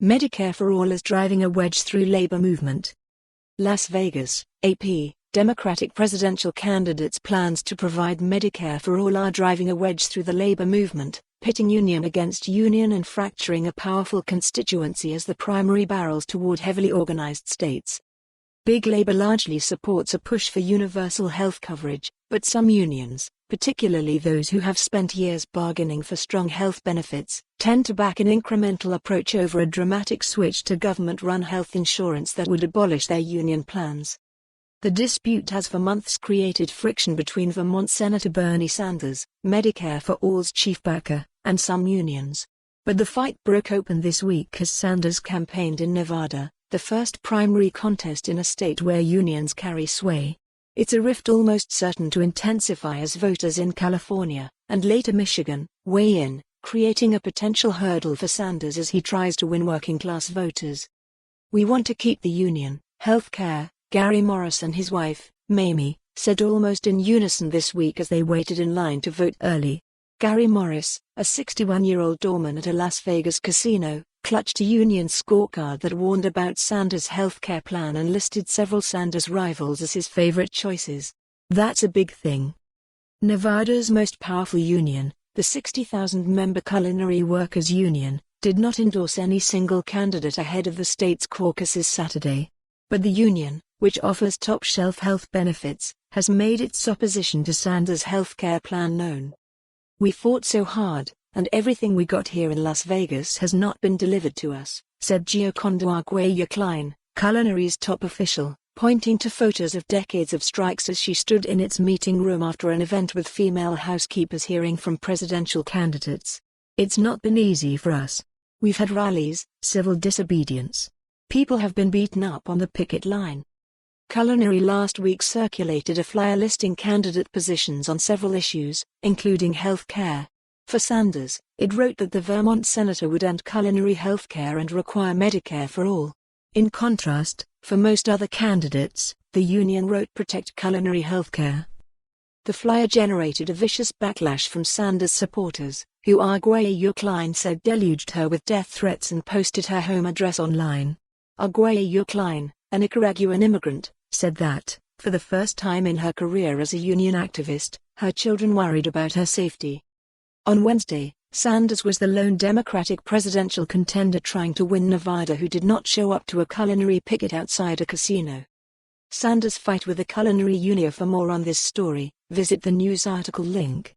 Medicare for All is driving a wedge through labor movement. Las Vegas, AP, Democratic presidential candidates' plans to provide Medicare for all are driving a wedge through the labor movement, pitting union against union and fracturing a powerful constituency as the primary barrels toward heavily organized states. Big Labor largely supports a push for universal health coverage, but some unions, particularly those who have spent years bargaining for strong health benefits, tend to back an incremental approach over a dramatic switch to government-run health insurance that would abolish their union plans. The dispute has for months created friction between Vermont Senator Bernie Sanders, Medicare for All's chief backer, and some unions. But the fight broke open this week as Sanders campaigned in Nevada, the first primary contest in a state where unions carry sway. It's a rift almost certain to intensify as voters in California, and later Michigan, weigh in, creating a potential hurdle for Sanders as he tries to win working-class voters. "We want to keep the union, health care," Gary Morris and his wife, Mamie, said almost in unison this week as they waited in line to vote early. Gary Morris, a 61-year-old doorman at a Las Vegas casino, clutched a union scorecard that warned about Sanders' health care plan and listed several Sanders rivals as his favorite choices. "That's a big thing." Nevada's most powerful union, the 60,000-member Culinary Workers Union, did not endorse any single candidate ahead of the state's caucuses Saturday. But the union, which offers top-shelf health benefits, has made its opposition to Sanders' health care plan known. "We fought so hard, and everything we got here in Las Vegas has not been delivered to us," said Gioconda Arguello-Klein, Culinary's top official, pointing to photos of decades of strikes as she stood in its meeting room after an event with female housekeepers hearing from presidential candidates. "It's not been easy for us. We've had rallies, civil disobedience. People have been beaten up on the picket line." Culinary last week circulated a flyer listing candidate positions on several issues, including health care. For Sanders, it wrote that the Vermont senator would end culinary health care and require Medicare for all. In contrast, for most other candidates, the union wrote protect culinary health care. The flyer generated a vicious backlash from Sanders supporters, who Arguello-Klein said deluged her with death threats and posted her home address online. Arguello-Klein, a Nicaraguan immigrant, said that, for the first time in her career as a union activist, her children worried about her safety. On Wednesday, Sanders was the lone Democratic presidential contender trying to win Nevada who did not show up to a culinary picket outside a casino. Sanders' fight with the culinary union. For more on this story, visit the news article link.